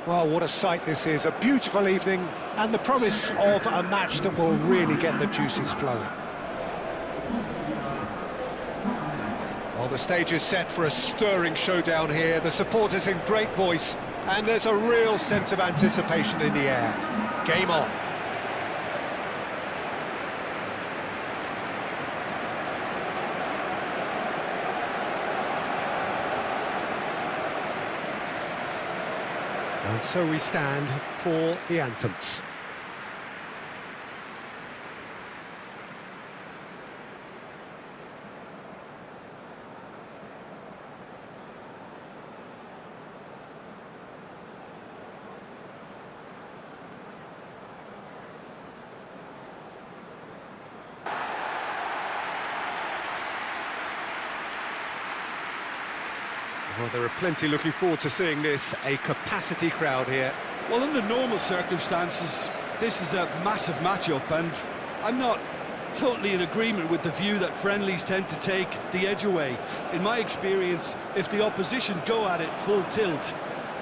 Well, what a sight this is, a beautiful evening, and the promise of a match that will really get the juices flowing. Well, the stage is set for a stirring showdown here, the supporters in great voice, and there's a real sense of anticipation in the air. Game on. And so we stand for the anthems. Well, there are plenty looking forward to seeing this, a capacity crowd here. Well, under normal circumstances, this is a massive matchup, and I'm not totally in agreement with the view that friendlies tend to take the edge away. In my experience, if the opposition go at it full tilt,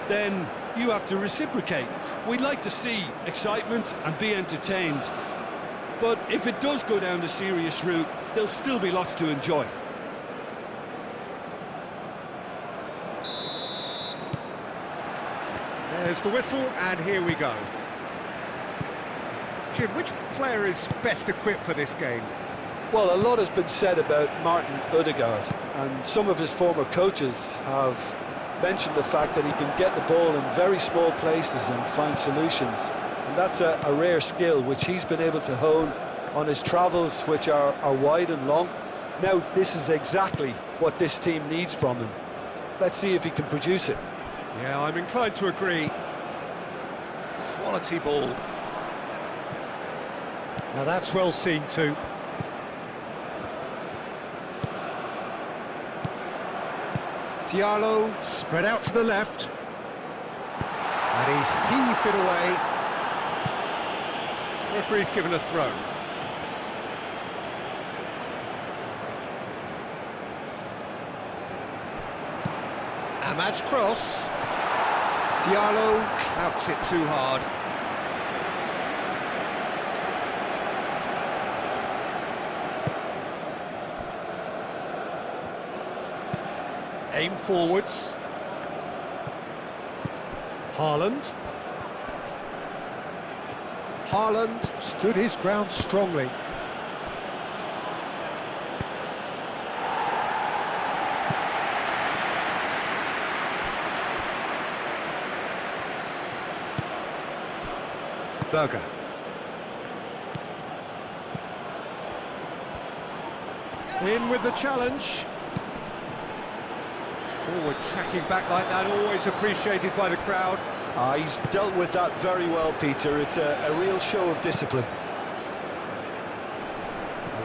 then you have to reciprocate. We'd like to see excitement and be entertained, but if it does go down the serious route, there'll still be lots to enjoy. There's the whistle, and here we go. Jim, which player is best equipped for this game? Well, a lot has been said about Martin Ødegaard, and some of his former coaches have mentioned the fact that he can get the ball in very small places and find solutions. And that's a rare skill which he's been able to hone on his travels, which are wide and long. Now, this is exactly what this team needs from him. Let's see if he can produce it. Yeah, I'm inclined to agree. Quality ball. Now that's well seen too. Diallo spread out to the left. And he's heaved it away. Referee's given a throw. Ahmad's cross. Diallo clouts it too hard. Aim forwards. Haaland. Haaland stood his ground strongly. Berger. In with the challenge. Forward tracking back like that, always appreciated by the crowd. He's dealt with that very well, Peter. It's a real show of discipline.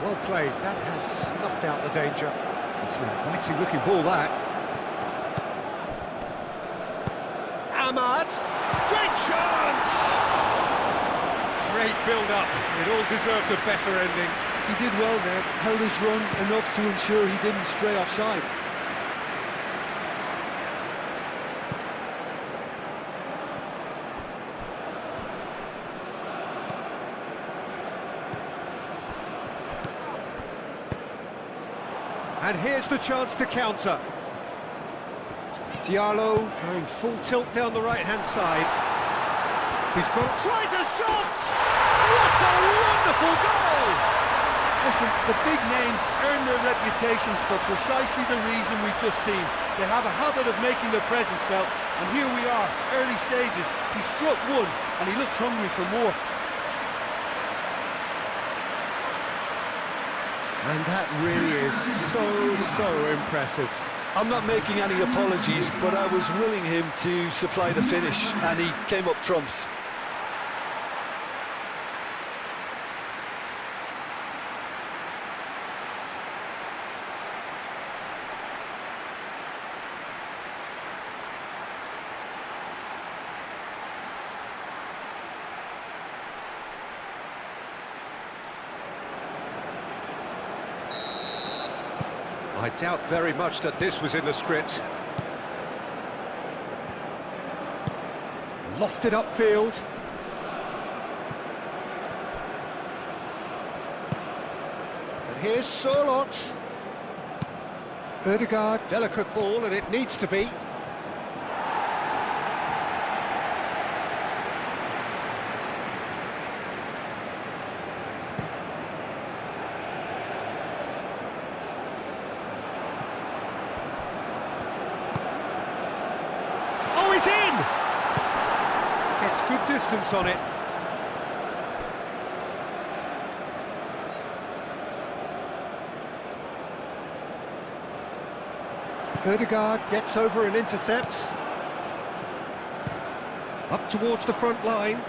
Well played, that has snuffed out the danger. It's an inviting looking ball, that. Ahmad, great chance! Great build-up, it all deserved a better ending. He did well there, held his run enough to ensure he didn't stray offside. And here's the chance to counter. Diallo going full tilt down the right-hand side. He's got it, tries a shot! What a wonderful goal! Listen, the big names earn their reputations for precisely the reason we've just seen. They have a habit of making their presence felt, and here we are, early stages. He struck one, and he looks hungry for more. And that really is so impressive. I'm not making any apologies, but I was willing him to supply the finish, and he came up trumps. I doubt very much that this was in the script. Lofted upfield. And here's Sørloth. Ødegaard, delicate ball, and it needs to be. Oh, he's in! Gets good distance on it. Ødegaard gets over and intercepts. Up towards the front line.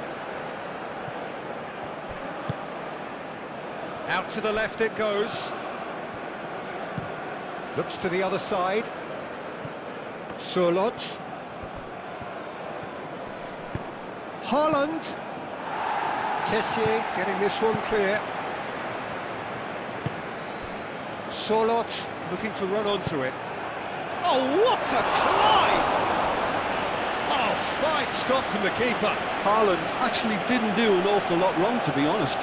Out to the left it goes. Looks to the other side. Sørloth. Haaland. Kessié getting this one clear. Sørloth looking to run onto it. Oh, what a climb! Oh, fine stop from the keeper. Haaland actually didn't do an awful lot wrong, to be honest.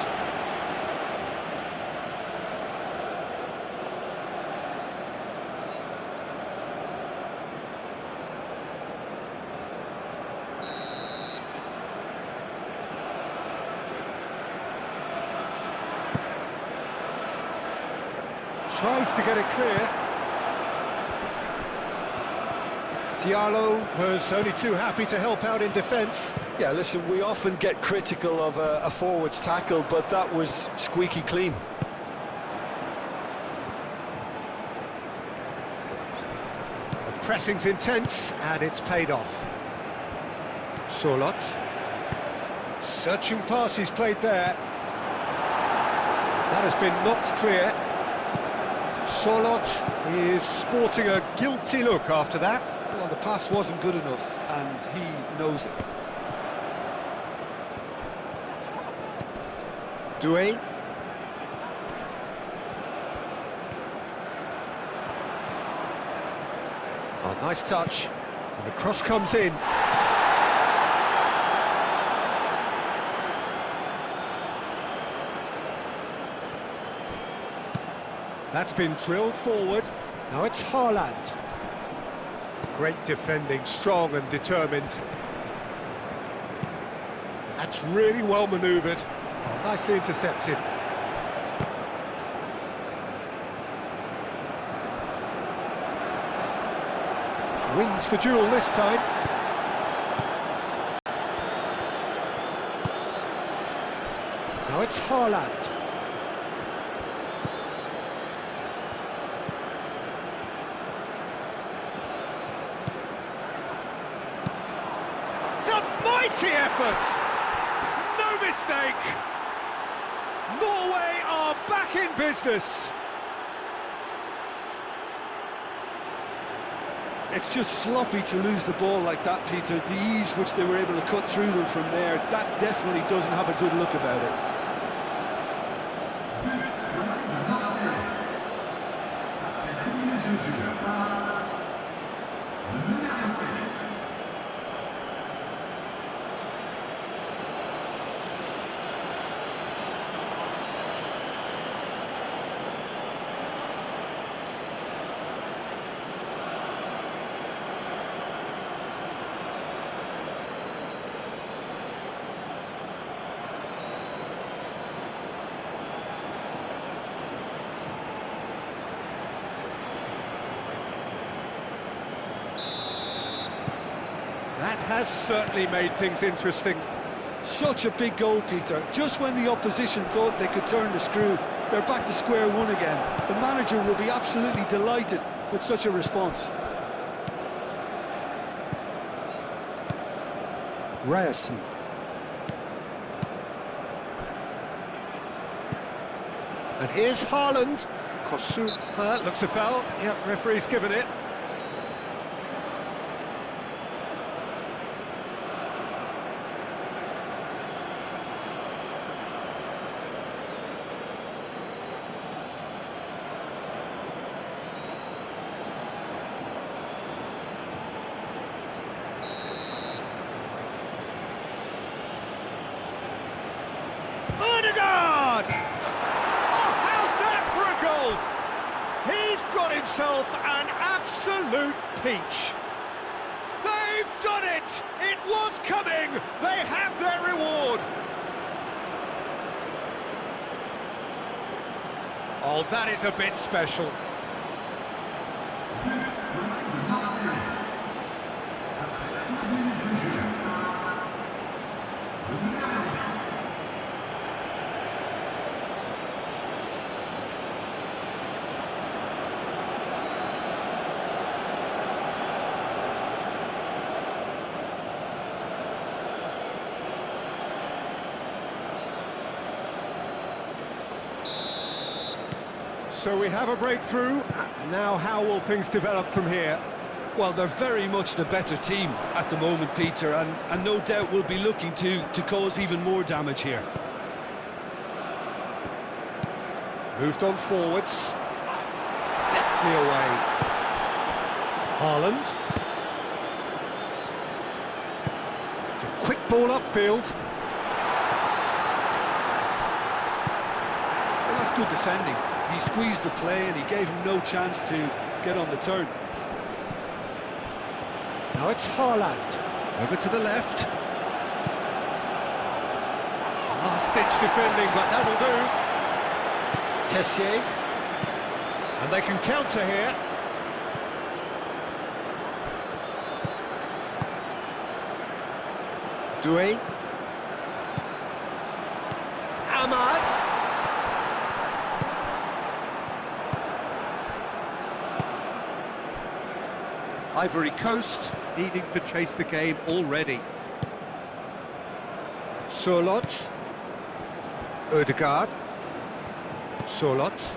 Tries to get it clear. Diallo was only too happy to help out in defence. Yeah, listen, we often get critical of a forward's tackle, but that was squeaky clean. The pressing's intense, and it's paid off. Sørloth. Searching pass he's played there. That has been knocked clear. Sørloth is sporting a guilty look after that. Well, the pass wasn't good enough, and he knows it. Doué. Oh, nice touch. And the cross comes in. That's been drilled forward. Now it's Haaland. Great defending, strong and determined. That's really well manoeuvred. Oh, nicely intercepted. Wins the duel this time. Now it's Haaland. Mighty effort! No mistake! Norway are back in business! It's just sloppy to lose the ball like that, Peter. The ease which they were able to cut through them from there, that definitely doesn't have a good look about it. That has certainly made things interesting. Such a big goal, Peter. Just when the opposition thought they could turn the screw, they're back to square one again. The manager will be absolutely delighted with such a response. Ryerson. And here's Haaland. Kosu. Looks a foul. Yep, referee's given it. himself an absolute peach. They've done it! It was coming! They have their reward! Oh, that is a bit special. So we have a breakthrough. Now how will things develop from here? Well, they're very much the better team at the moment, Peter, and no doubt will be looking to cause even more damage here. Moved on forwards. Deftly away. Haaland. It's a quick ball upfield. Well, that's good defending. He squeezed the play and he gave him no chance to get on the turn. Now it's Haaland. Over to the left. Last-ditch defending, but that'll do. Kessié. And they can counter here. Doué. Ahmad. Ivory Coast needing to chase the game already. Solot. Ødegaard. Solot.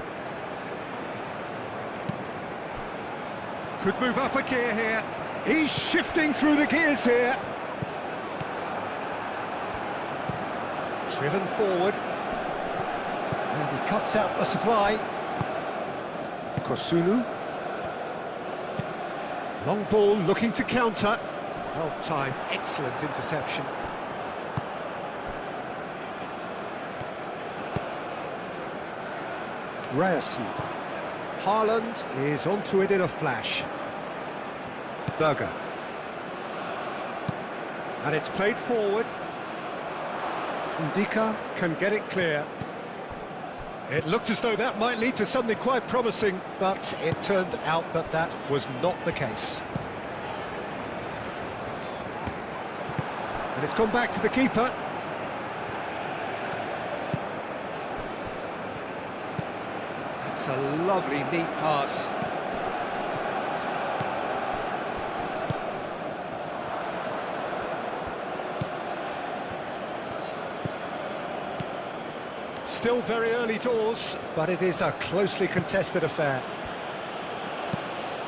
Could move up a gear here. He's shifting through the gears here. Driven forward. And he cuts out the supply. Kosunu. Long ball looking to counter. Well timed, excellent interception. Ryerson. Haaland is onto it in a flash. Berger. And it's played forward. Ndika can get it clear. It looked as though that might lead to something quite promising, but it turned out that that was not the case. And it's gone back to the keeper. That's a lovely, neat pass. Still very early doors, but it is a closely contested affair.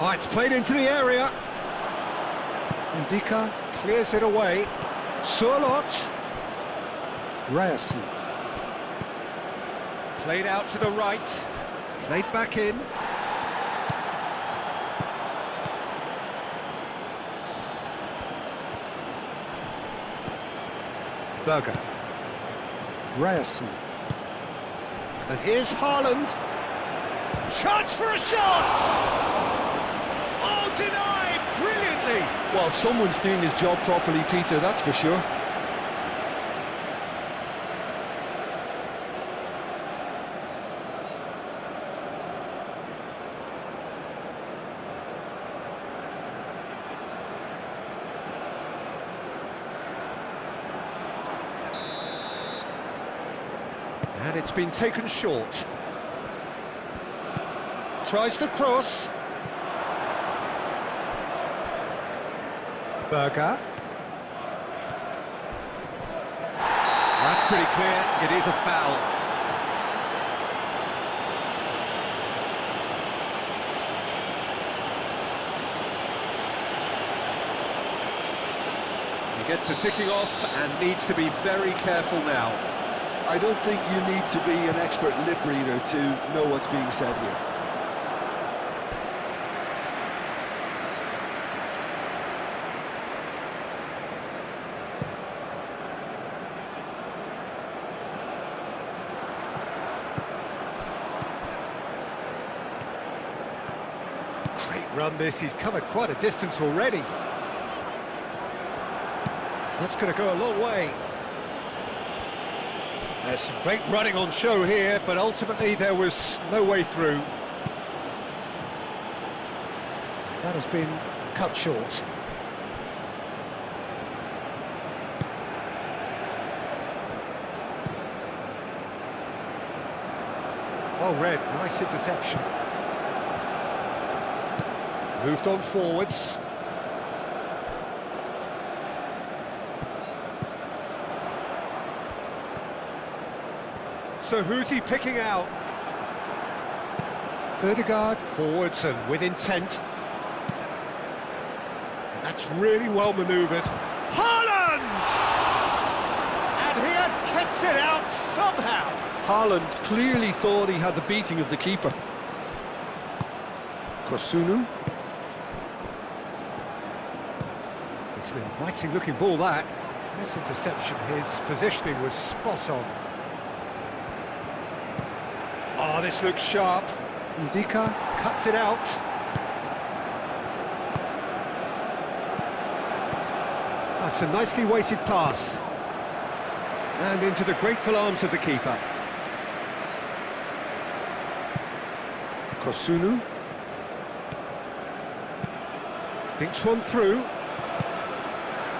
Oh, it's played into the area. Ndika clears it away. Solot. Ryerson. Played out to the right. Played back in. Berger. Ryerson. And here's Haaland. Chance for a shot! Oh, denied brilliantly! Well, someone's doing his job properly, Peter, that's for sure. And it's been taken short. Tries to cross. Berger. That's pretty clear. It is a foul. He gets the ticking off and needs to be very careful now. I don't think you need to be an expert lip reader to know what's being said here. Great run this, he's covered quite a distance already. That's going to go a long way. There's some great running on show here, but ultimately there was no way through. That has been cut short. Well read, nice interception. Moved on forwards. So who's he picking out? Ødegaard forwards and with intent. And that's really well manoeuvred. Haaland! And he has kept it out somehow. Haaland clearly thought he had the beating of the keeper. Kosunu. It's an inviting looking ball, that. Nice interception, his positioning was spot on. Oh, this looks sharp. Ndika cuts it out. That's a nicely weighted pass. And into the grateful arms of the keeper. Kosunu. Thinks one through.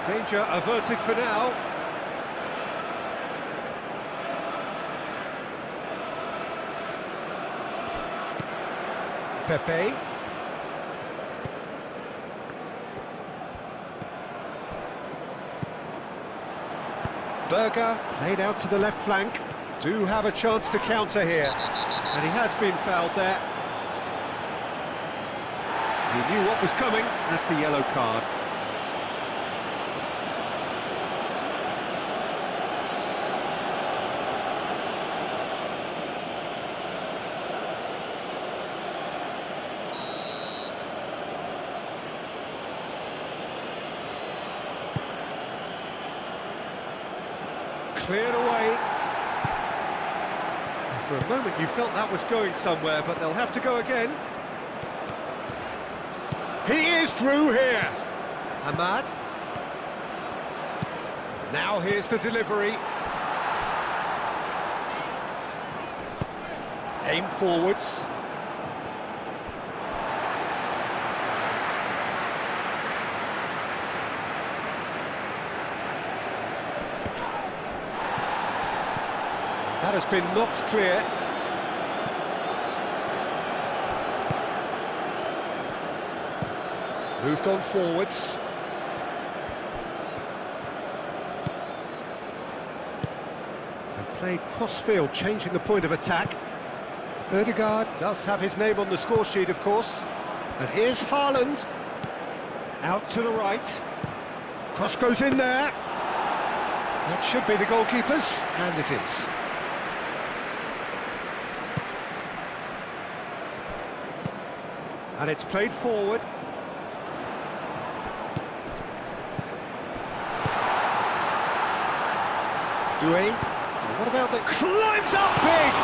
Danger averted for now. Pepe. Berger played out to the left flank. Do have a chance to counter here. And he has been fouled there. He knew what was coming. That's a yellow card. Cleared away. For a moment you felt that was going somewhere, but they'll have to go again. He is through here. Ahmad. Now here's the delivery. Aim forwards. That has been knocked clear. Moved on forwards. And played cross-field, changing the point of attack. Ødegaard does have his name on the score sheet, of course. And here's Haaland. Out to the right. Cross goes in there. That should be the goalkeeper's, and it is. And it's played forward. Doué. What about the climbs up big?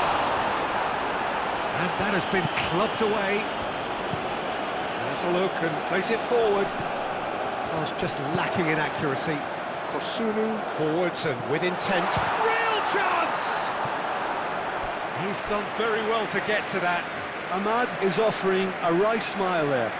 And that has been clubbed away. Has a look and place it forward. Pass just lacking in accuracy. Kosunu forwards and with intent. Real chance! He's done very well to get to that. Ahmad is offering a wry smile there.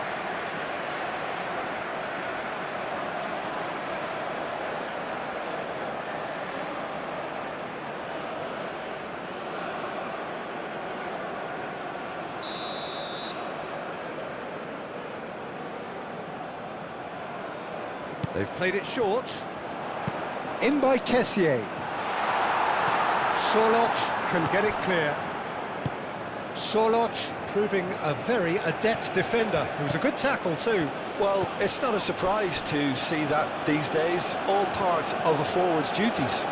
They've played it short. In by Kessié. Sorloth can get it clear. Sorloth proving a very adept defender. It was a good tackle too. Well, it's not a surprise to see that these days, all part of a forward's duties.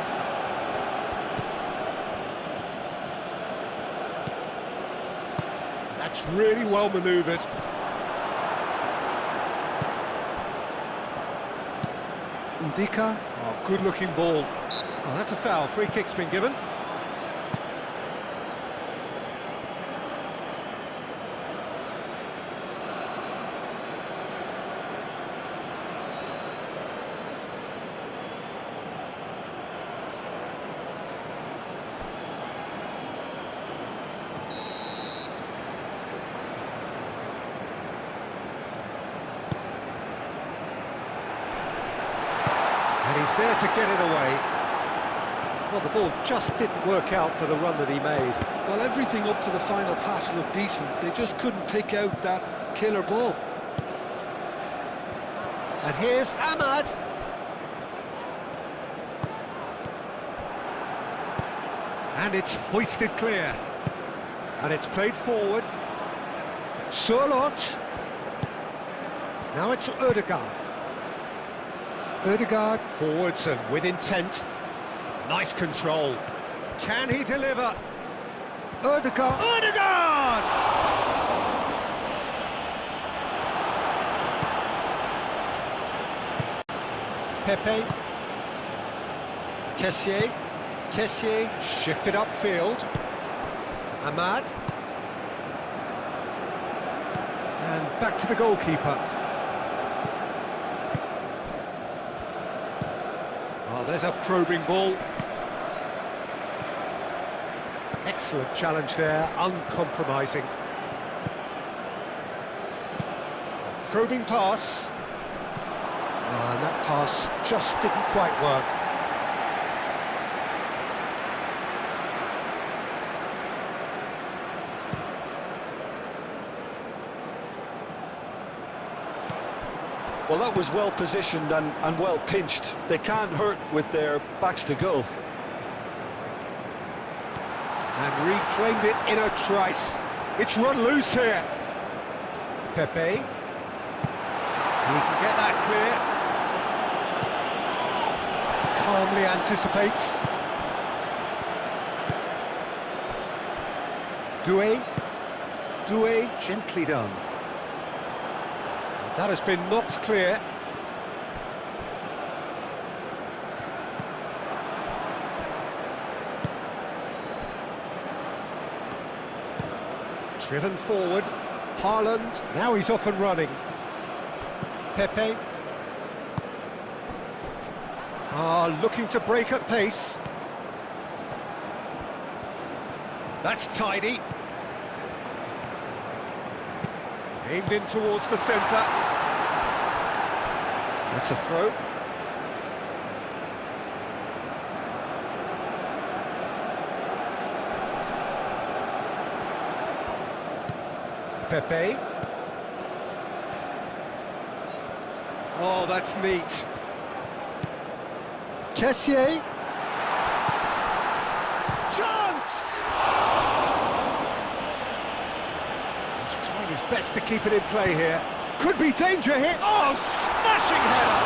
That's really well manoeuvred. Ndika. Oh, good-looking ball. Oh, that's a foul. Free kick's been given. He's there to get it away. Well, the ball just didn't work out for the run that he made. Well, everything up to the final pass looked decent. They just couldn't pick out that killer ball. And here's Ahmad. And it's hoisted clear. And it's played forward. Surlot. Now it's Ødegaard. Ødegaard forwards and with intent. Nice control. Can he deliver? Ødegaard. Ødegaard! Pepe. Kessié. Kessié shifted upfield. Ahmad. And back to the goalkeeper. Oh, there's a probing ball. Excellent challenge there, uncompromising. Probing pass. And that pass just didn't quite work. Well, that was well positioned and well pinched. They can't hurt with their backs to goal. And reclaimed it in a trice. It's run loose here. Pepe. He can get that clear. Calmly anticipates. Doué. Doué, gently done. That has been knocked clear. Driven forward. Haaland. Now he's off and running. Pepe. Looking to break at pace. That's tidy. Aimed in towards the centre. That's a throw. Pepe. Oh, that's neat. Kessié. Chance! He's trying his best to keep it in play here. Could be danger here. Oh, smashing header!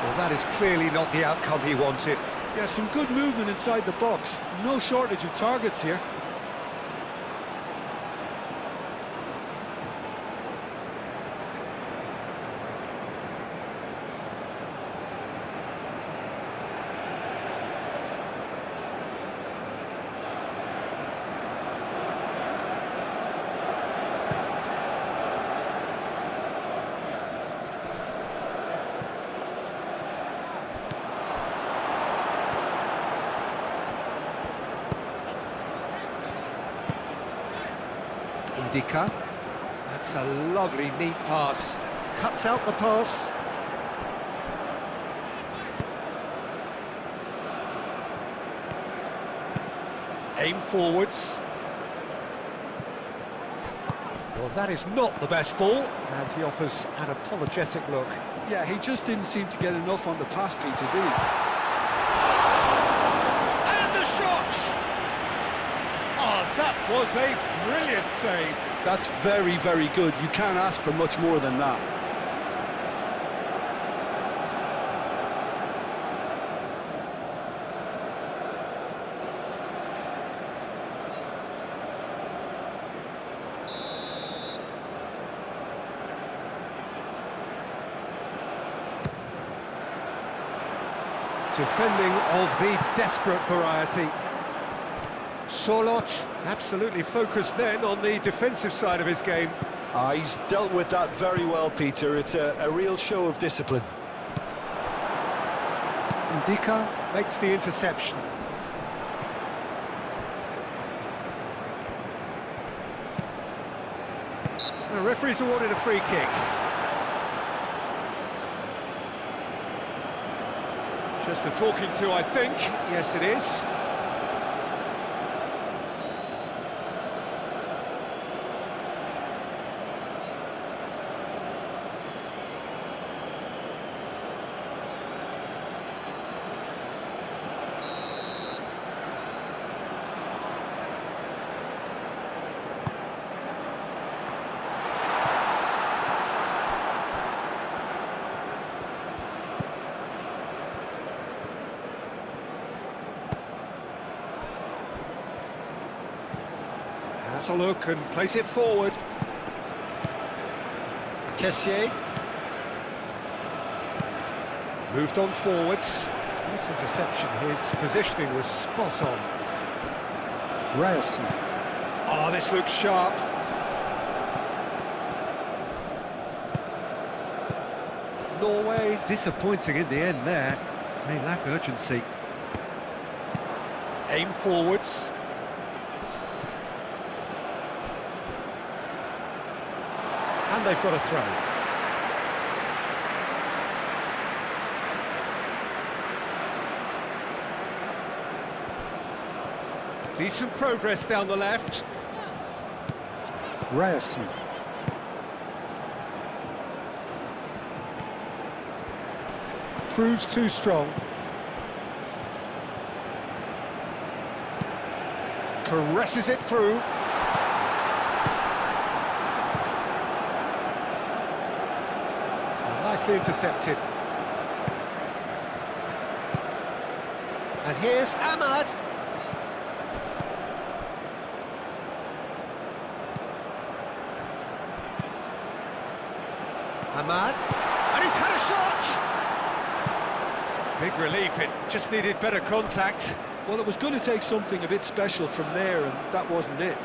Well, that is clearly not the outcome he wanted. Yeah, some good movement inside the box. No shortage of targets here. Ndika. That's a lovely, neat pass. Cuts out the pass. Aim forwards. Well, that is not the best ball, and he offers an apologetic look. Yeah, he just didn't seem to get enough on the pass, Peter, did he? And the shot! Oh, that was a brilliant save. That's very, very good. You can't ask for much more than that. Defending of the desperate variety. Surlot absolutely focused then on the defensive side of his game. He's dealt with that very well, Peter. It's a real show of discipline. Ndika makes the interception. The referee's awarded a free kick. Just a talking to, I think. Yes, it is. Has a look and plays it forward. Kessier. Moved on forwards. Nice interception. His positioning was spot on. Ryerson. Oh, this looks sharp. Norway disappointing in the end there. They lack urgency. Aim forwards. And they've got a throw. Decent progress down the left. Ryerson. Proves too strong. Caresses it through. Nicely intercepted. And here's Ahmad. Ahmad. And he's had a shot! Big relief, it just needed better contact. Well, it was going to take something a bit special from there, and that wasn't it.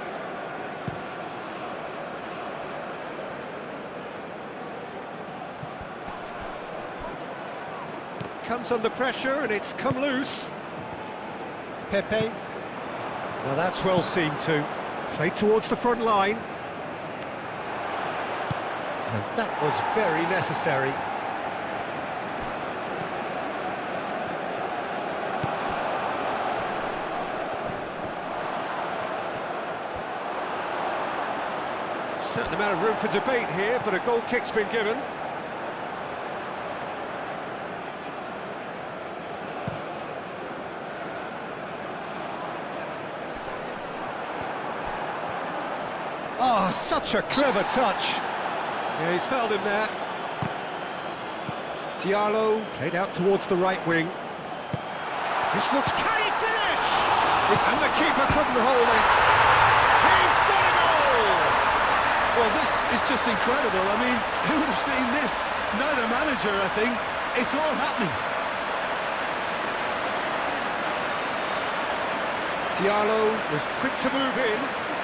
Comes under pressure and it's come loose. Pepe. Now that's well seen too. Played towards the front line. And that was very necessary. Certain amount of room for debate here, but a goal kick's been given. Oh, such a clever touch. Yeah, he's fouled him there. Diallo played out towards the right wing. This looks... Can he finish? And the keeper couldn't hold it. He's got a goal! Well, this is just incredible. I mean, who would have seen this? Neither manager, I think. It's all happening. Diallo was quick to move in.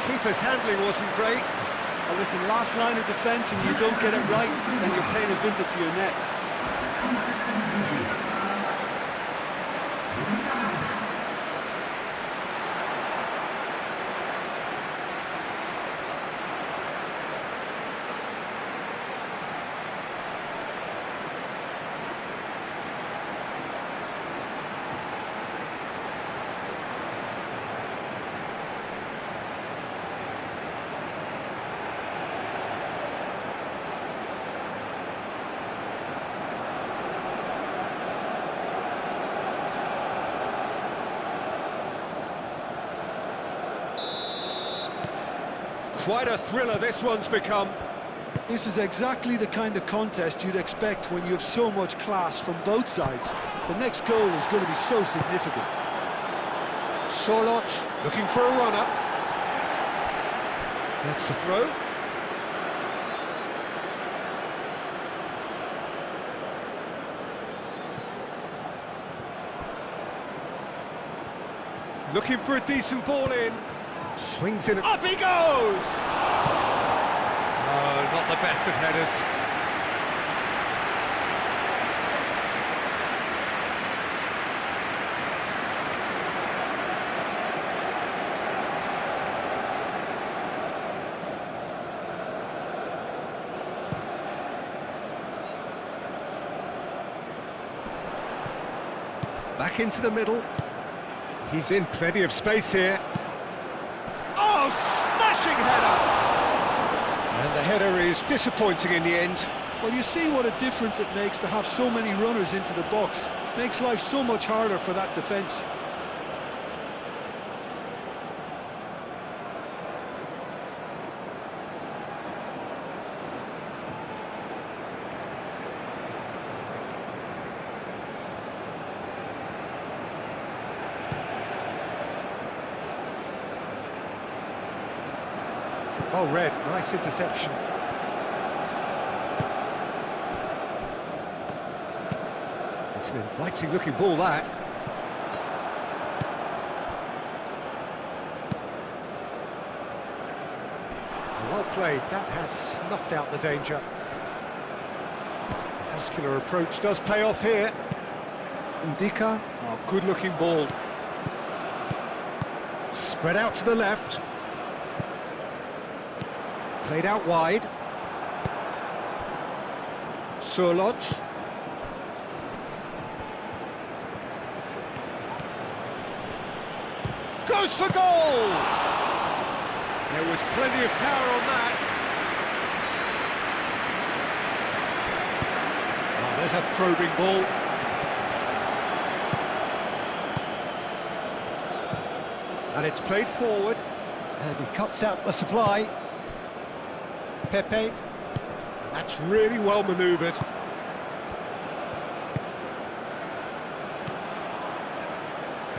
Keeper's handling wasn't great. Well, listen, last line of defence, and you don't get it right, then you're paying a visit to your net. Quite a thriller this one's become. This is exactly the kind of contest you'd expect when you have so much class from both sides. The next goal is going to be so significant. Solot looking for a runner. That's the throw. Looking for a decent ball in. Swings in. Up he goes! Oh, not the best of headers. Back into the middle. He's in plenty of space here. Oh, smashing header! And the header is disappointing in the end. Well, you see what a difference it makes to have so many runners into the box. Makes life so much harder for that defence. Oh, Red, nice interception. It's an inviting looking ball, that. Well played, that has snuffed out the danger. Muscular approach does pay off here. Ndika, oh, good looking ball. Spread out to the left. Played out wide. Surlot. Goes for goal! There was plenty of power on that. Oh, there's a probing ball. And it's played forward. And he cuts out the supply. Pepe. That's really well manoeuvred.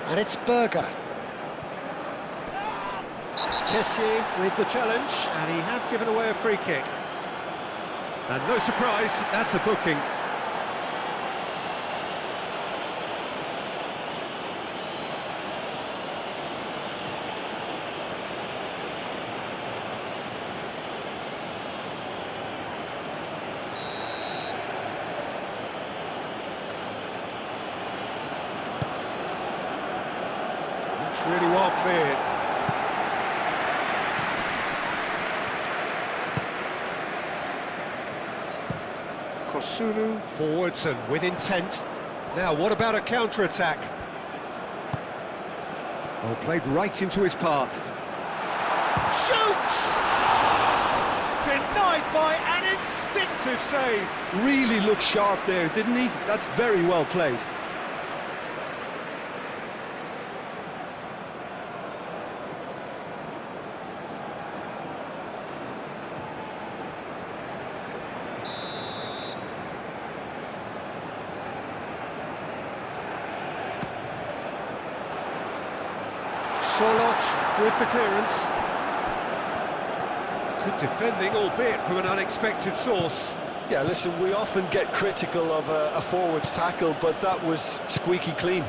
And it's Berger. Kessié with the challenge, and he has given away a free kick. And no surprise, that's a booking. That's really well cleared. Kosunu forwards and with intent. Now, what about a counter-attack? Oh, played right into his path. Shoots! Denied by an instinctive save. Really looked sharp there, didn't he? That's very well played. Surlot with the clearance. Good defending, albeit from an unexpected source. Yeah, listen, we often get critical of a forward's tackle, but that was squeaky clean.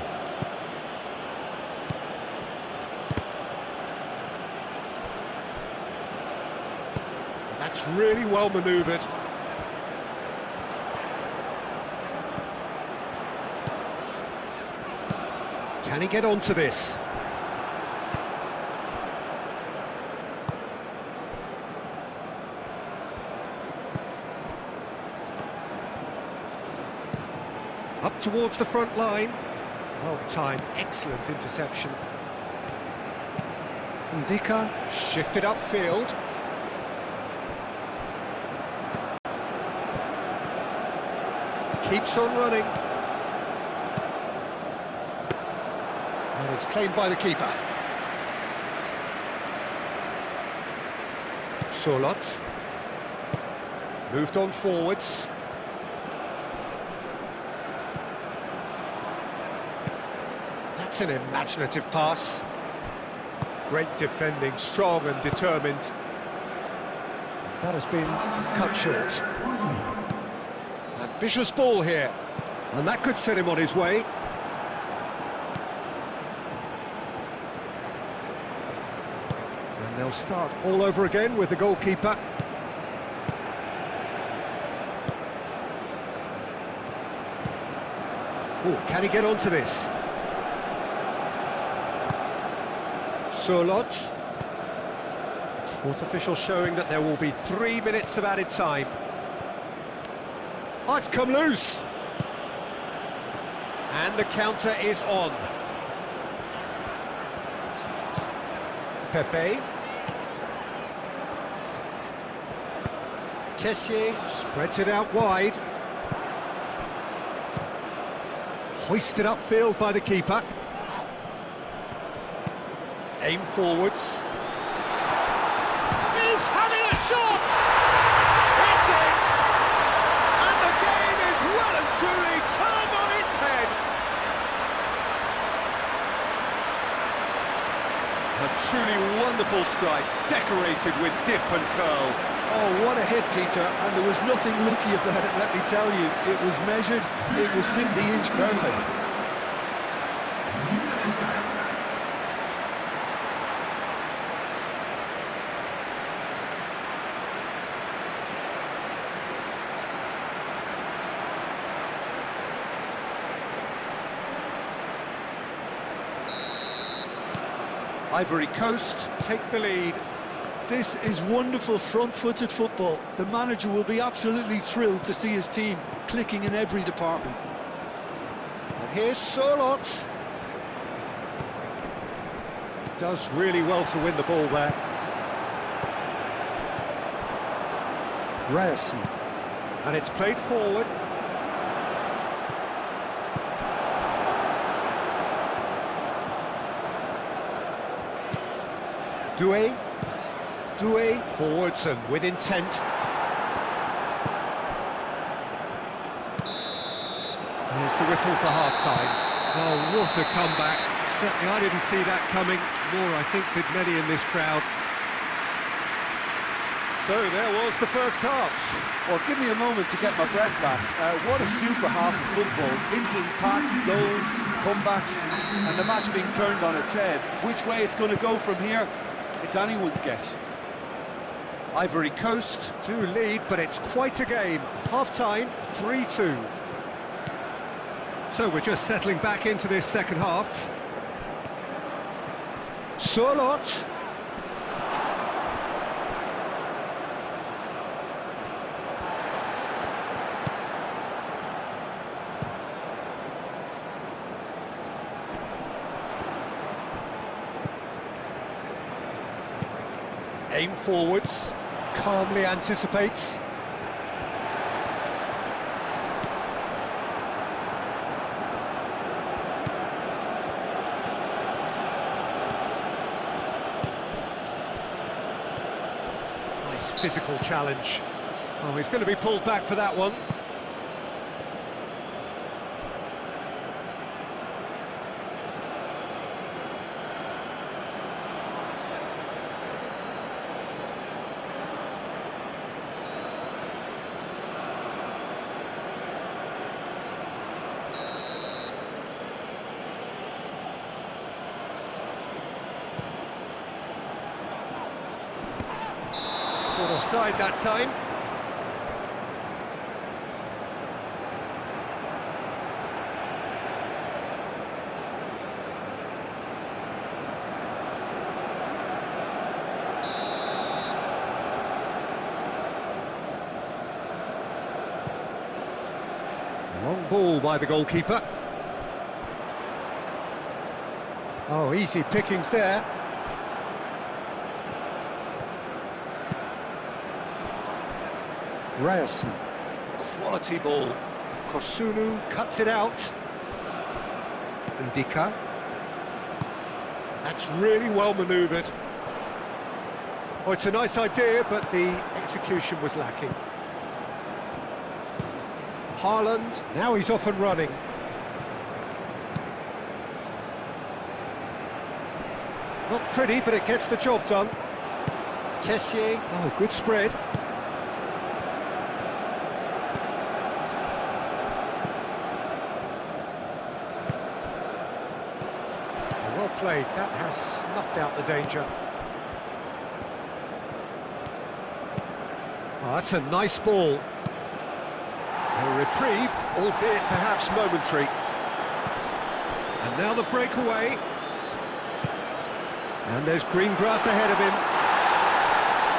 That's really well manoeuvred. Can he get onto this? Up towards the front line. Well timed, excellent interception. Ndika shifted upfield. Keeps on running. And it's claimed by the keeper. Surlot. Moved on forwards. That's an imaginative pass. Great defending, strong and determined. That has been cut short. Ambitious ball here. And that could set him on his way. And they'll start all over again with the goalkeeper. Oh, can he get onto this? Surlot. Fourth official showing that there will be 3 minutes of added time. Oh, it's come loose. And the counter is on. Pepe. Kessié spreads it out wide. Hoisted upfield by the keeper. Aim forwards. He's having a shot! It's in! And the game is well and truly turned on its head. A truly wonderful strike, decorated with dip and curl. Oh, what a hit, Peter, and there was nothing lucky about it, let me tell you. It was measured, it was simply inch perfect. Ivory Coast take the lead. This is wonderful front-footed football. The manager will be absolutely thrilled to see his team clicking in every department. And here's Sørloth. Does really well to win the ball there. Ryerson. And it's played forward. Doué forwards and with intent. Here's the whistle for half-time. Oh, what a comeback. Certainly I didn't see that coming, nor I think did many in this crowd. So there was the first half. Well, give me a moment to get my breath back. What a super half of football. Instant pack, goals, comebacks, and the match being turned on its head. Which way it's going to go from here, it's anyone's guess. Ivory Coast do lead, but it's quite a game. Half-time, 3-2. So we're just settling back into this second half. Sørloth. Aim forwards, calmly anticipates. Nice physical challenge. Oh, he's going to be pulled back for that one. Offside that time. Long ball by the goalkeeper. Oh, easy pickings there. Ryerson, quality ball. Kosunu cuts it out. Ndika. That's really well manoeuvred. Oh, it's a nice idea, but the execution was lacking. Haaland, now he's off and running. Not pretty, but it gets the job done. Kessié, oh, good spread. Well played, that has snuffed out the danger. Oh, that's a nice ball. A reprieve, albeit perhaps momentary. And now the breakaway. And there's green grass ahead of him.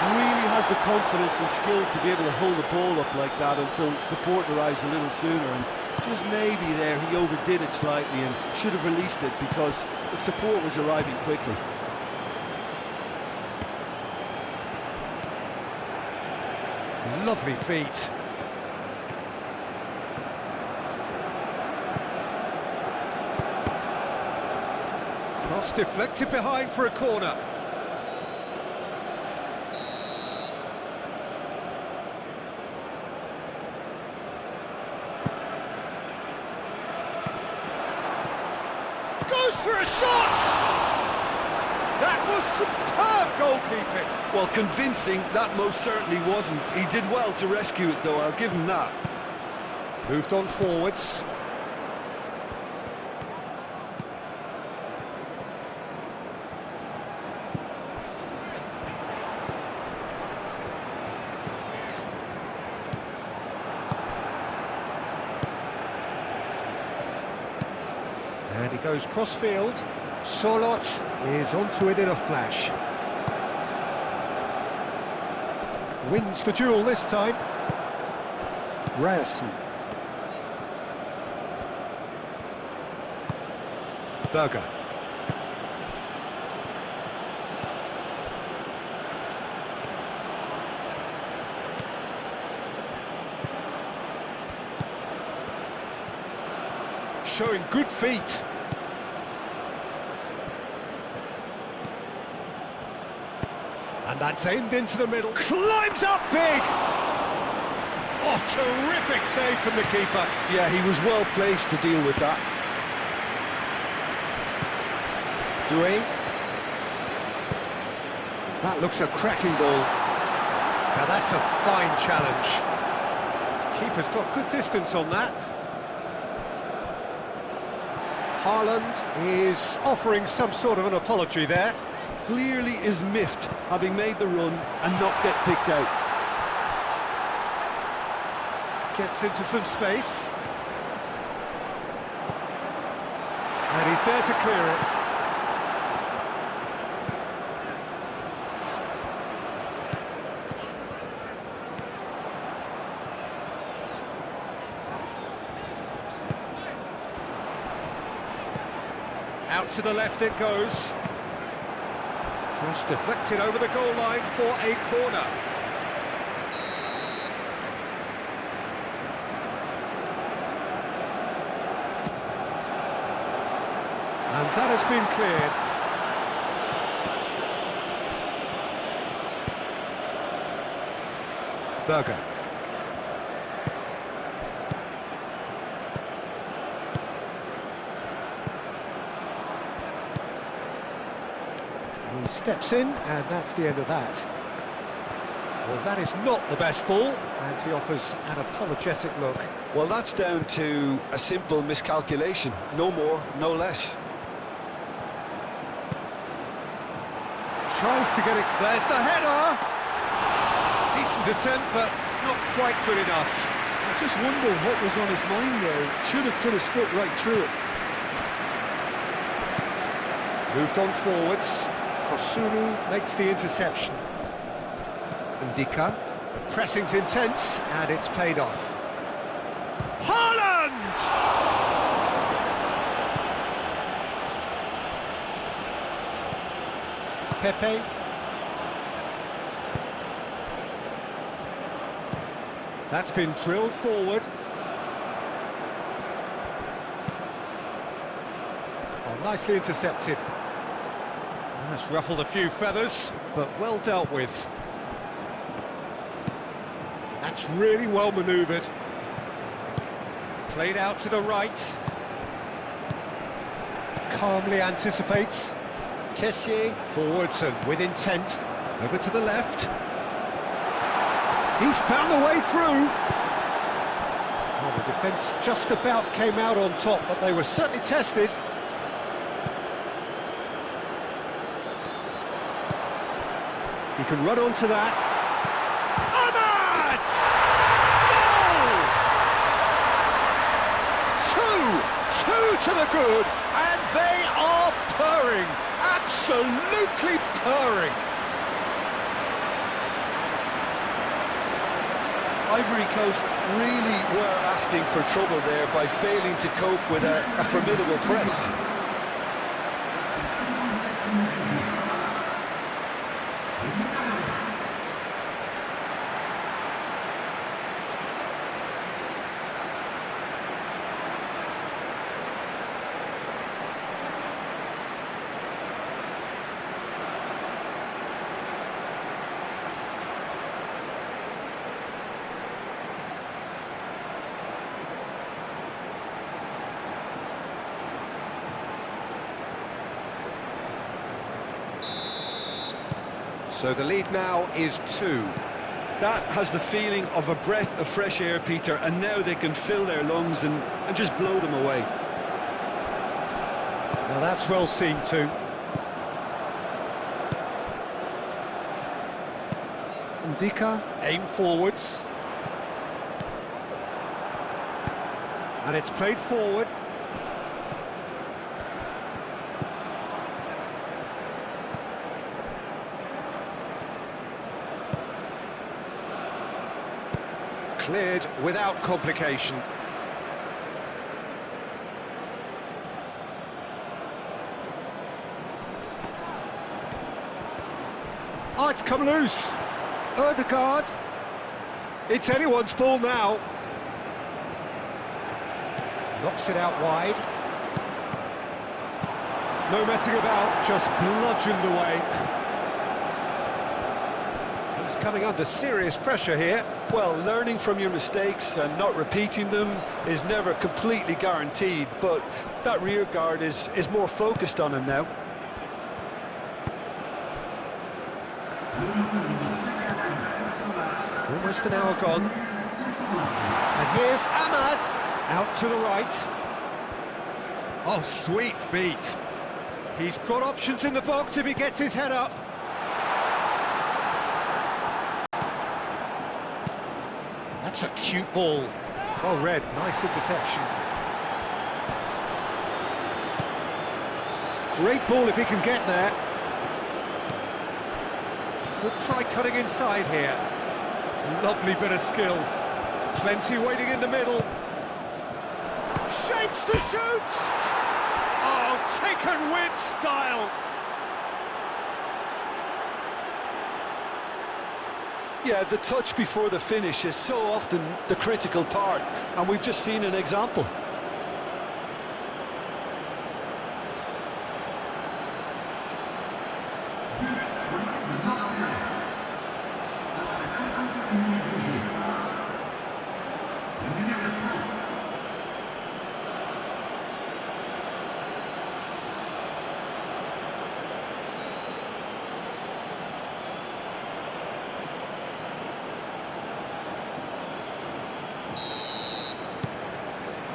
He really has the confidence and skill to be able to hold the ball up like that until support arrives a little sooner. And Just maybe there he overdid it slightly and should have released it because the support was arriving quickly. Lovely feet. Cross deflected behind for a corner. Goes for a shot! That was superb goalkeeping. Well, convincing, that most certainly wasn't. He did well to rescue it, though, I'll give him that. Moved on forwards. And he goes cross-field. Solot is onto it in a flash. Wins the duel this time. Ryerson. Berger. Showing good feet. And that's aimed into the middle. Climbs up big! Oh, terrific save from the keeper. Yeah, he was well placed to deal with that. Doué. That looks a cracking ball. Now that's a fine challenge. Keeper's got good distance on that. Haaland is offering some sort of an apology there. Clearly is miffed, having made the run and not get picked out. Gets into some space. And he's there to clear it. Out to the left it goes. Cross deflected over the goal line for a corner. And that has been cleared. Berger. He steps in, and that's the end of that. Well, that is not the best ball, and he offers an apologetic look. Well, that's down to a simple miscalculation. No more, no less. Tries to get it. There's the header! Decent attempt, but not quite good enough. I just wonder what was on his mind there. Should have put his foot right through it. Moved on forwards. Kosunu makes the interception. Ndika. The pressing's intense, and it's paid off. Haaland! Pepe. That's been drilled forward. Oh, nicely intercepted. That's ruffled a few feathers, but well dealt with. That's really well manoeuvred. Played out to the right. Calmly anticipates. Kessié forwards and with intent. Over to the left. He's found the way through. Well, the defence just about came out on top, but they were certainly tested. He can run onto that. Ahmad! Goal! Two to the good, and they are purring, absolutely purring. Ivory Coast really were asking for trouble there by failing to cope with a formidable press. So the lead now is 2. That has the feeling of a breath of fresh air, Peter, and now they can fill their lungs and just blow them away. Now that's well seen too. Ndika, aim forwards. And it's played forward. Cleared without complication. Oh, it's come loose. Ødegaard. It's anyone's ball now. Knocks it out wide. No messing about, just bludgeoned away. He's coming under serious pressure here. Well, learning from your mistakes and not repeating them is never completely guaranteed, but that rear guard is more focused on him now. Almost an hour gone. And here's Ahmad, out to the right. Oh, sweet feet. He's got options in the box if he gets his head up. That's a cute ball. Well read, nice interception. Great ball if he can get there. Could try cutting inside here. Lovely bit of skill. Plenty waiting in the middle. Shapes to shoot! Oh, taken with style. Yeah, the touch before the finish is so often the critical part, and we've just seen an example.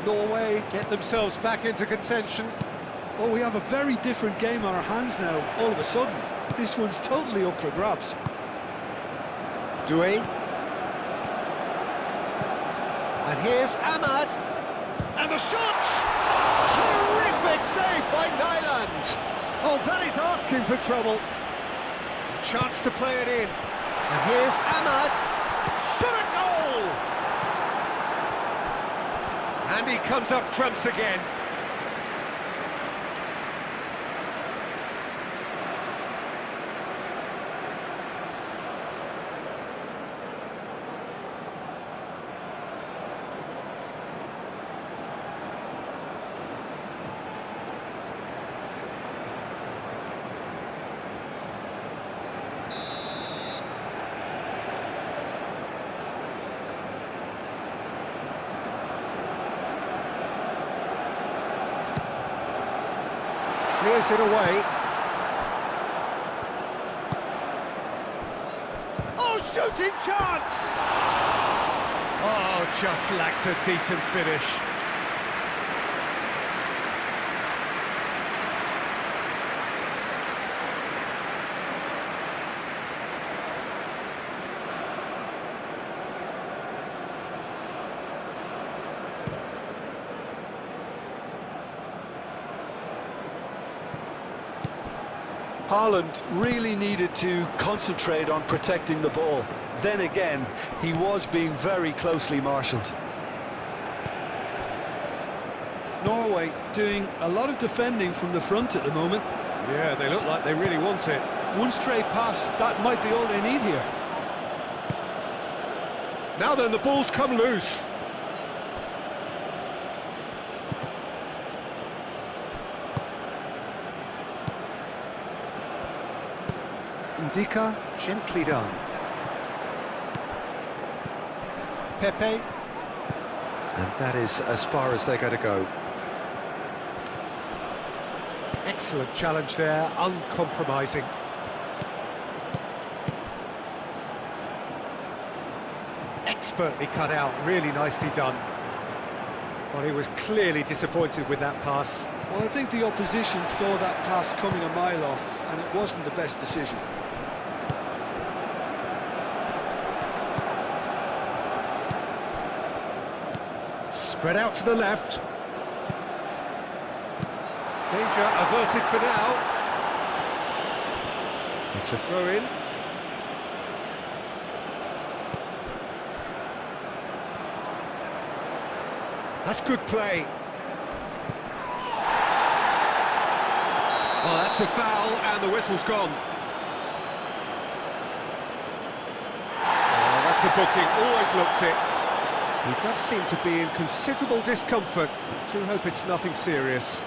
Norway get themselves back into contention. Well, we have a very different game on our hands now, all of a sudden. This one's totally up for grabs. Doué. And here's Ahmad. And the shot! Terrific save by Nyland. Oh, that is asking for trouble. A chance to play it in. And here's Ahmad. Shot a goal! And he comes up trumps again. Clears it away. Oh, shooting chance! Oh, just lacked a decent finish. Haaland really needed to concentrate on protecting the ball. then again, he was being very closely marshalled. Norway doing a lot of defending from the front at the moment. Yeah, they look like they really want it. One stray pass, that might be all they need here. Now then, the ball's come loose. Ndika, gently done. Pepe. And that is as far as they're going to go. Excellent challenge there, uncompromising. Expertly cut out, really nicely done. Well, he was clearly disappointed with that pass. Well, I think the opposition saw that pass coming a mile off, and it wasn't the best decision. Spread out to the left. Danger averted for now. It's a throw-in. That's good play. Well, that's a foul, and the whistle's gone. Oh, that's a booking, always looked it. He does seem to be in considerable discomfort. I do hope it's nothing serious.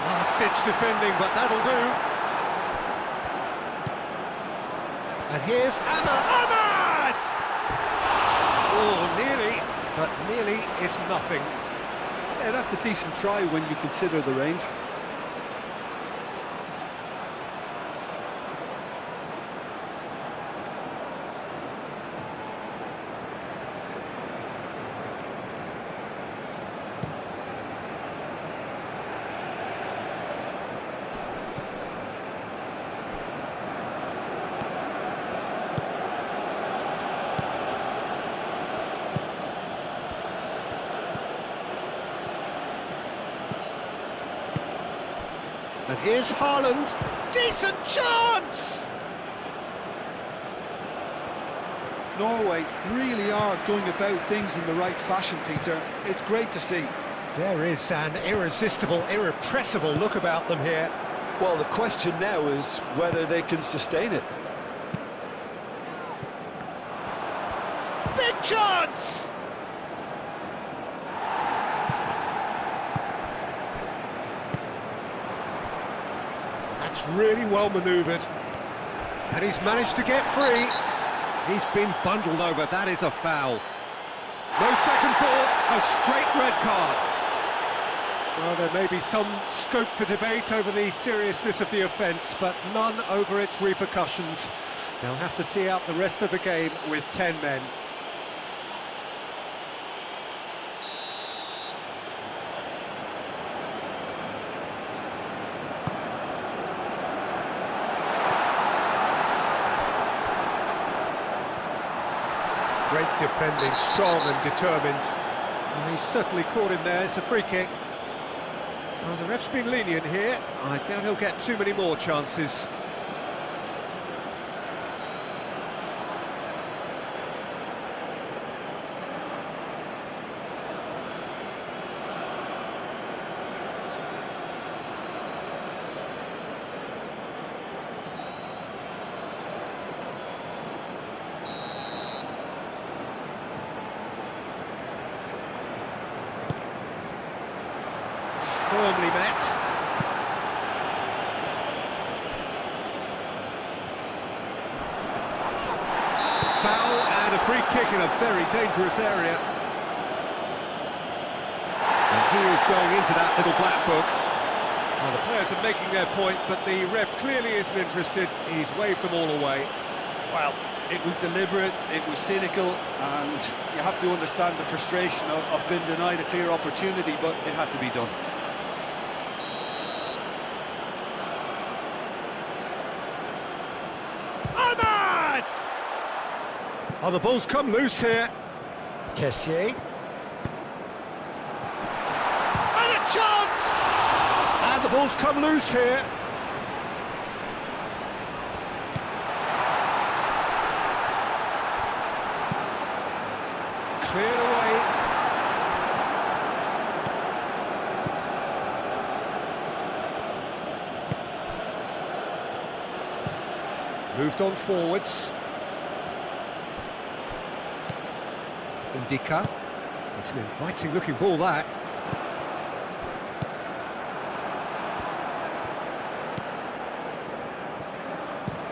Last-ditch defending, but that'll do. And here's Ahmad! Oh, nearly, but nearly is nothing. Yeah, that's a decent try when you consider the range. And here's Haaland. Decent chance! Norway really are going about things in the right fashion, Peter. It's great to see. There is an irresistible, irrepressible look about them here. Well, the question now is whether they can sustain it. Big chance! That's really well manoeuvred. And he's managed to get free. He's been bundled over, that is a foul. No second thought, a straight red card. Well, there may be some scope for debate over the seriousness of the offence, but none over its repercussions. They'll have to see out the rest of the game with 10 men. Great defending, strong and determined. And he's certainly caught him there. It's a free kick. Well, the ref's been lenient here. I doubt he'll get too many more chances. Firmly met. Foul and a free kick in a very dangerous area. And he is going into that little black book. Well, the players are making their point, but the ref clearly isn't interested. He's waved them all away. Well, it was deliberate, it was cynical, and you have to understand the frustration of being denied a clear opportunity, but it had to be done. Ahmad! Oh, the ball's come loose here. Kessié. And a chance! And the ball's come loose here. Cleared away. Moved on forwards. Indica. It's an inviting looking ball, that.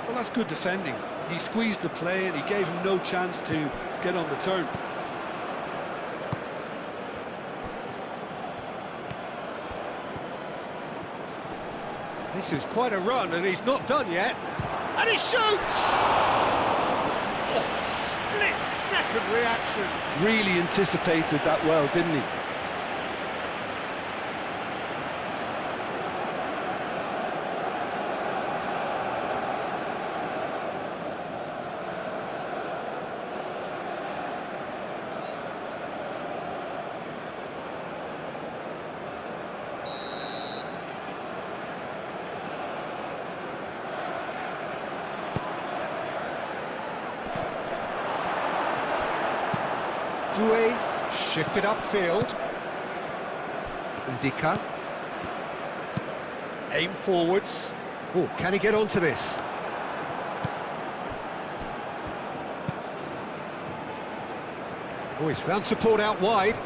Well, that's good defending. He squeezed the play and he gave him no chance to get on the turn. This is quite a run, and he's not done yet. And he shoots! Oh, split-second reaction. Really anticipated that well, didn't he? Doué shifted upfield. Indica. Aim forwards. Oh, can he get onto this? Oh, he's found support out wide.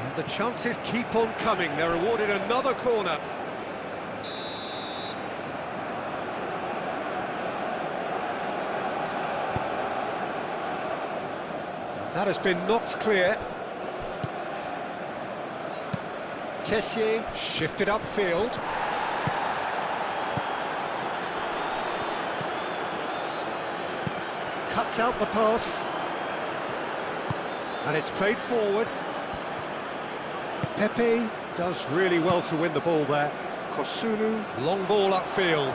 And the chances keep on coming. They're awarded another corner. That has been knocked clear. Kessié shifted upfield. Cuts out the pass. And it's played forward. Pepe does really well to win the ball there. Kosunu, long ball upfield.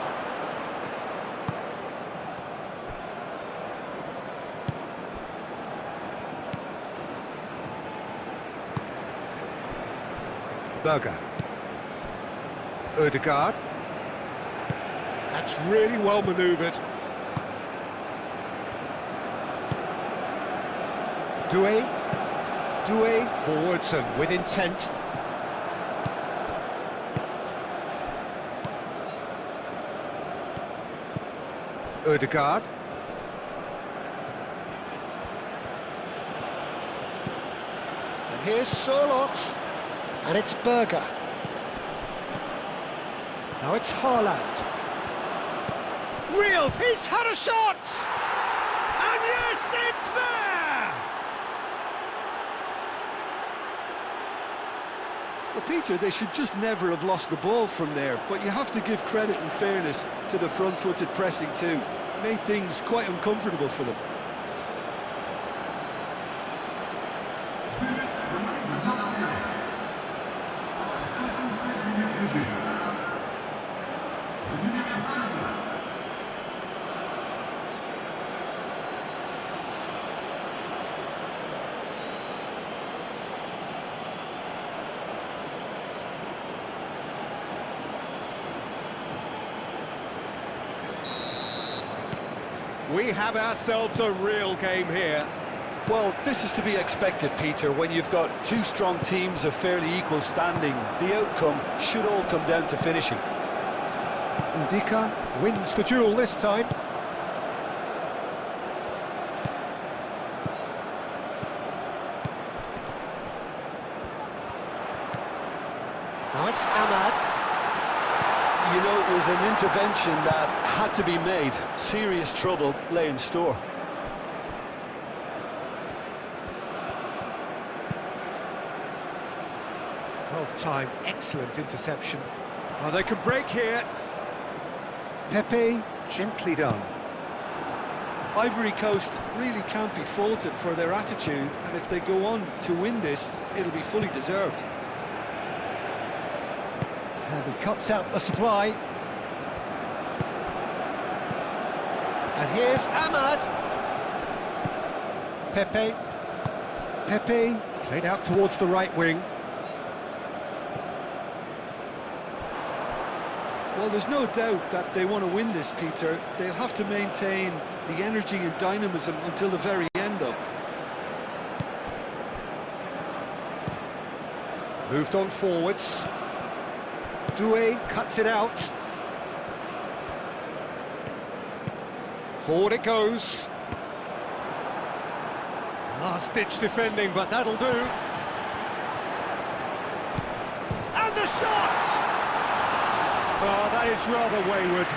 Berger. Ødegaard. That's really well manoeuvred. Doué. Doué forwards and with intent. Ødegaard. And here's Sørloth. And it's Berger. Now it's Haaland. Real, he's had a shot! And yes, it's there! Well, Peter, they should just never have lost the ball from there, but you have to give credit and fairness to the front-footed pressing too. Made things quite uncomfortable for them. We have ourselves a real game here. Well, this is to be expected, Peter. When you've got two strong teams of fairly equal standing, the outcome should all come down to finishing. Indica wins the duel this time. Now it's Ahmad. You know, it was an intervention that had to be made. Serious trouble lay in store. Well timed, excellent interception. Oh, they can break here. Pepe Gently done. Ivory Coast really can't be faulted for their attitude, and if they go on to win this, it'll be fully deserved. And he cuts out the supply. And here's Ahmad. Pepe played out towards the right wing. Well, there's no doubt that they want to win this, Peter. They'll have to maintain the energy and dynamism until the very end, though. Moved on forwards. Doué cuts it out. Forward it goes. Last-ditch defending, but that'll do. And the shot! Oh, that is rather wayward.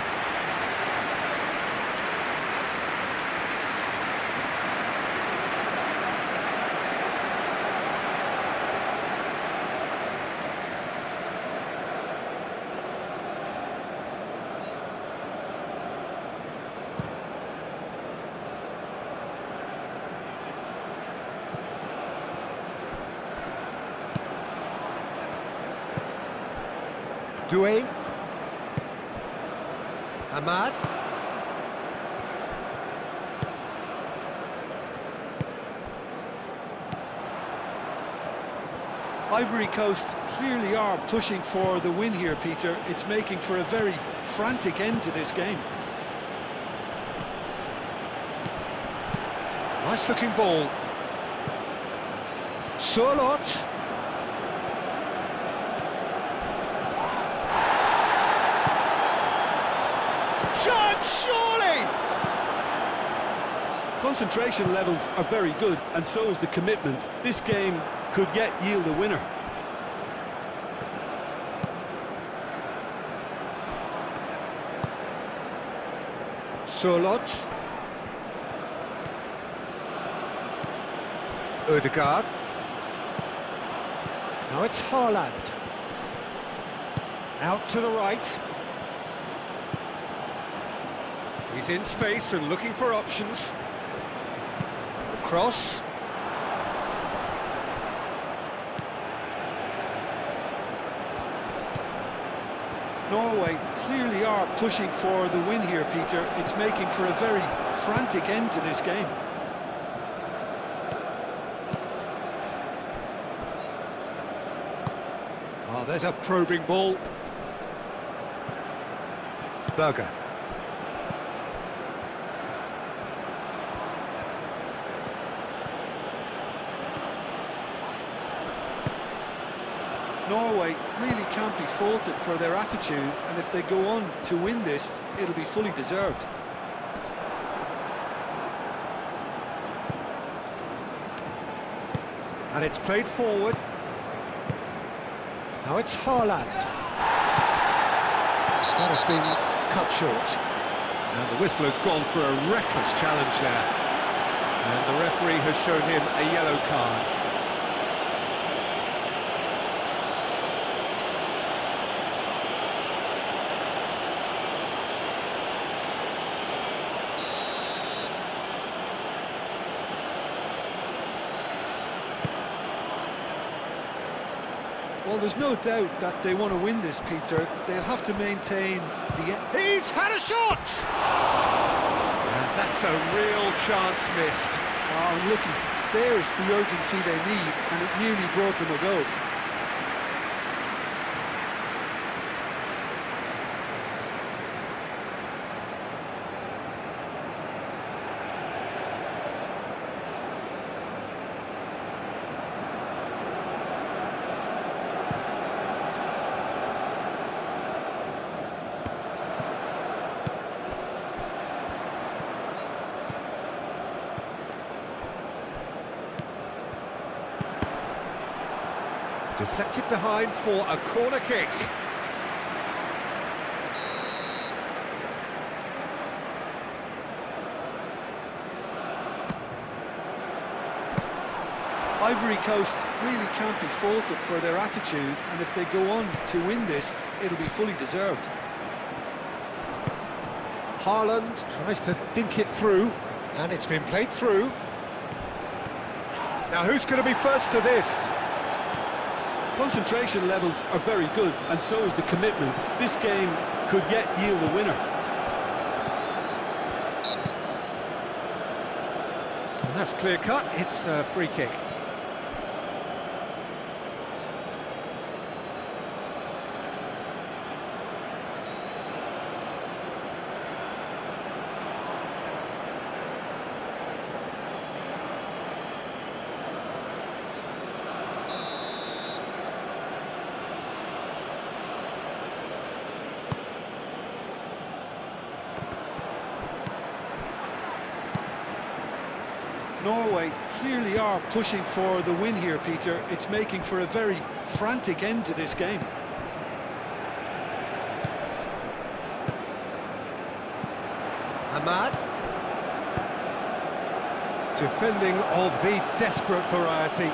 Doué. Ahmad. Ivory Coast clearly are pushing for the win here, Peter. It's making for a very frantic end to this game. Nice looking ball. Surlot. Surely! Concentration levels are very good, and so is the commitment. This game could yet yield a winner. Surlot. Ødegaard. Now it's Haaland. Out to the right. He's in space and looking for options. Cross. Norway clearly are pushing for the win here, Peter. It's making for a very frantic end to this game. Oh, there's a probing ball. Berger. Norway really can't be faulted for their attitude, and if they go on to win this, it'll be fully deserved. And it's played forward. Now it's Haaland. That has been cut short. And the whistle has gone for a reckless challenge there. And the referee has shown him a yellow card. Well, there's no doubt that they want to win this, Peter. They'll have to maintain the... He's had a shot! And that's a real chance missed. Oh, looky, there's the urgency they need, and it nearly brought them a goal. Deflected behind for a corner kick. Ivory Coast really can't be faulted for their attitude, and if they go on to win this, it'll be fully deserved. Haaland tries to dink it through, and it's been played through. Now who's going to be first to this? Concentration levels are very good, and so is the commitment. This game could yet yield a winner. And that's clear cut, it's a free kick. Norway clearly are pushing for the win here, Peter. It's making for a very frantic end to this game. Ahmad. Defending of the desperate variety.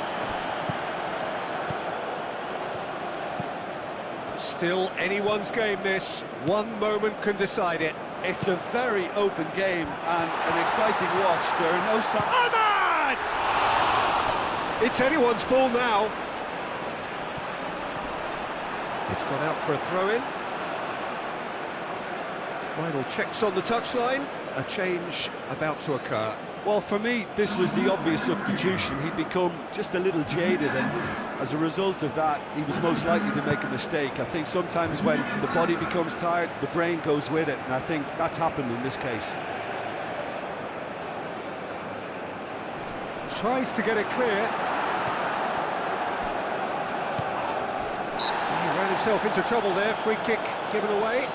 Still anyone's game this. One moment can decide it. It's a very open game and an exciting watch. There are no signs. Ahmad! It's anyone's ball now. It's gone out for a throw-in. Final checks on the touchline. A change about to occur. Well, for me, this was the obvious substitution. He'd become just a little jaded, and as a result of that, he was most likely to make a mistake. I think sometimes when the body becomes tired, the brain goes with it, and I think that's happened in this case. Tries to get it clear. He ran himself into trouble there. Free kick given away.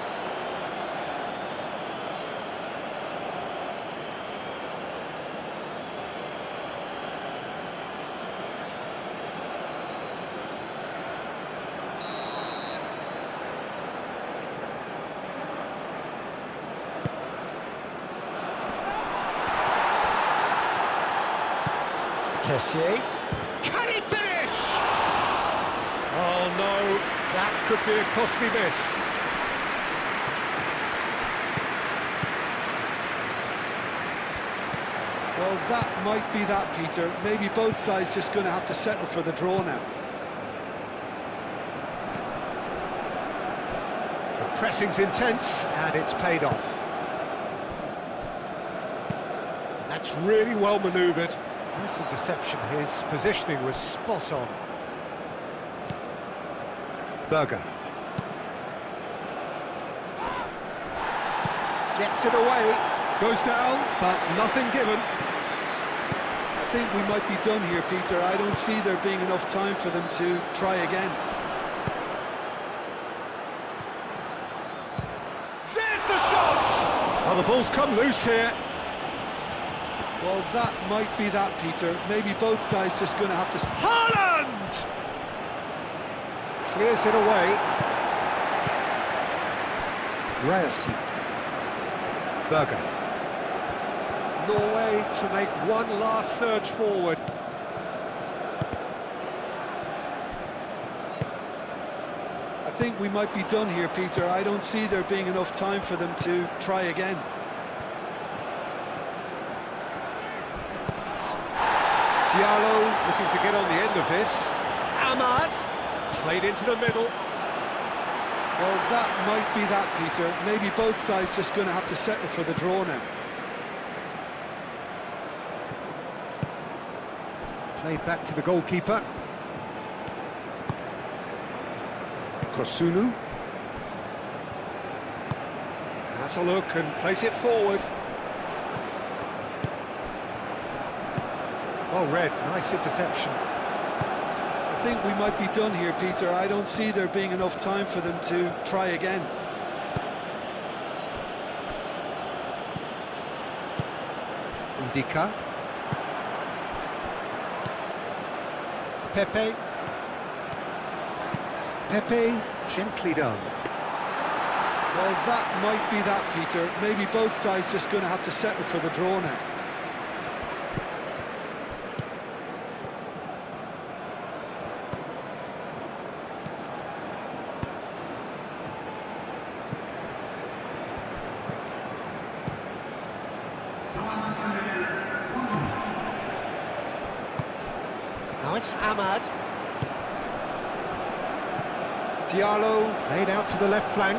Tessier. Can he finish? Oh no, that could be a costly miss. Well, that might be that, Peter. Maybe both sides just going to have to settle for the draw now. The pressing's intense, and it's paid off. That's really well manoeuvred. Nice interception. His positioning was spot on. Berger. Gets it away. Goes down, but nothing given. I think we might be done here, Peter. I don't see there being enough time for them to try again. There's the shot! Well, the ball's come loose here. Well, that might be that, Peter. Maybe both sides just going to have to... Haaland! Clears it away. Ryerson. Berger. Norway to make one last surge forward. I think we might be done here, Peter. I don't see there being enough time for them to try again. Diallo looking to get on the end of this. Ahmad played into the middle. Well, that might be that, Peter. Maybe both sides just going to have to settle for the draw now. Played back to the goalkeeper. Kosunu. Has a look and plays it forward. Well read, nice interception. I think we might be done here, Peter. I don't see there being enough time for them to try again. Ndika. Pepe. Pepe, gently done. Well, that might be that, Peter. Maybe both sides just going to have to settle for the draw now. Now it's Ahmad. Diallo played out to the left flank.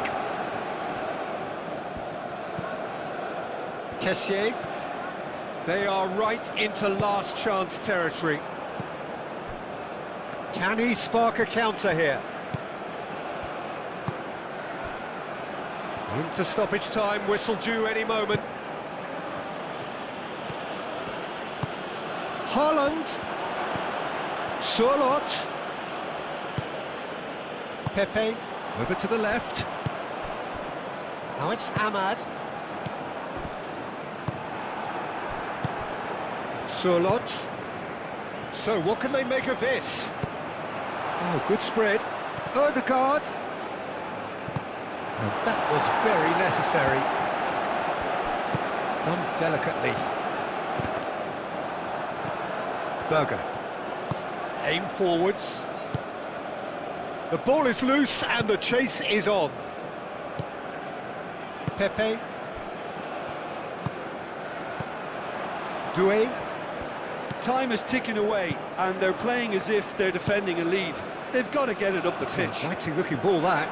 Kessié. They are right into last chance territory. Can he spark a counter here? Into stoppage time, whistle due any moment. Haaland. Charlotte. Pepe, over to the left. Now it's Ahmad. Charlotte. So, what can they make of this? Oh, good spread. Ødegaard. Oh, that was very necessary. Done delicately. Berger. Aim forwards. The ball is loose and the chase is on. Pepe. Doué. Time is ticking away, and they're playing as if they're defending a lead. They've got to get it up the pitch. Mighty looking ball, that.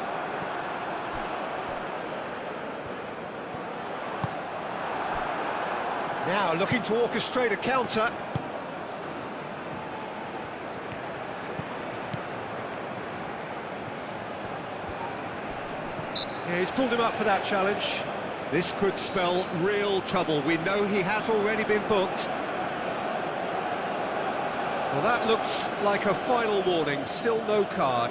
Now looking to orchestrate a counter. Yeah, he's pulled him up for that challenge. This could spell real trouble. We know he has already been booked. Well, that looks like a final warning, still no card.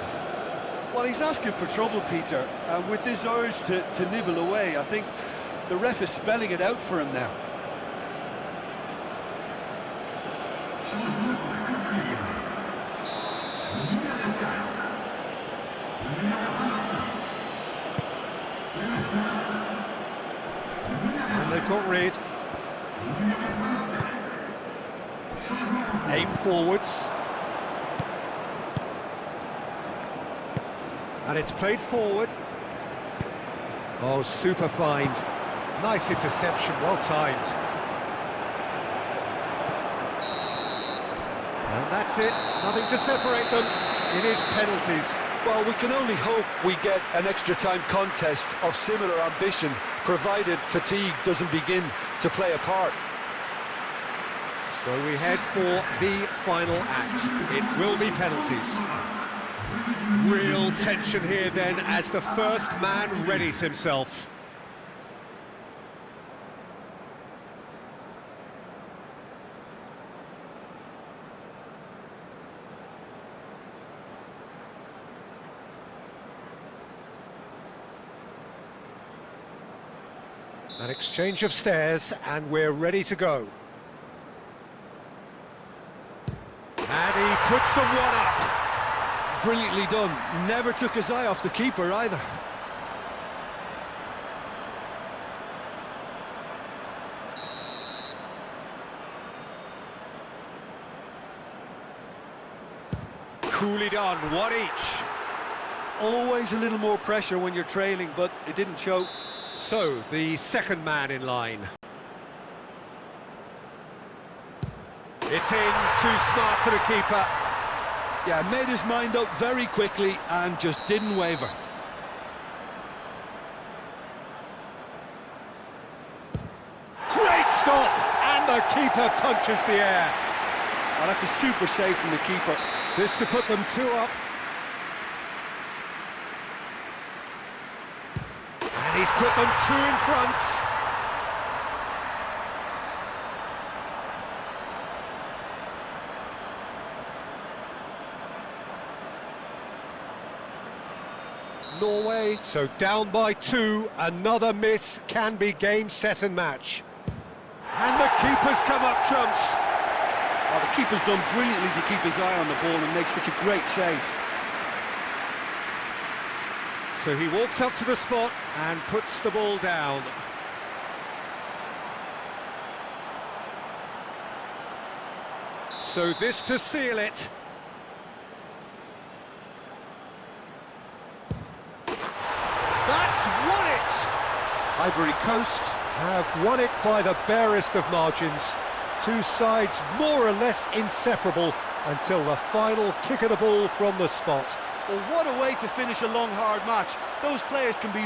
Well, he's asking for trouble, Peter, and with this urge to nibble away, I think the ref is spelling it out for him now. And they've got rid. Aim forwards. And it's played forward. Oh, super find. Nice interception, well timed. And that's it, nothing to separate them. It is penalties. Well, we can only hope we get an extra-time contest of similar ambition, provided fatigue doesn't begin to play a part. So we head for the final act. It will be penalties. Real tension here then as the first man readies himself. An exchange of stares and we're ready to go. And he puts the one up. Brilliantly done. Never took his eye off the keeper either. Coolly done, one each. Always a little more pressure when you're trailing, but it didn't show. So, the second man in line. It's in, too smart for the keeper. Yeah, made his mind up very quickly and just didn't waver. Great stop! And the keeper punches the air. Oh, that's a super save from the keeper. This to put them 2 up. And he's put them 2 in front. Norway, so down by 2, another miss can be game, set and match. And the keeper's come up trumps. Oh, the keeper's done brilliantly to keep his eye on the ball and make such a great save. So he walks up to the spot and puts the ball down. So this to seal it. That's won it! Ivory Coast have won it by the barest of margins. Two sides more or less inseparable until the final kick of the ball from the spot. Well, what a way to finish a long, hard match. Those players can be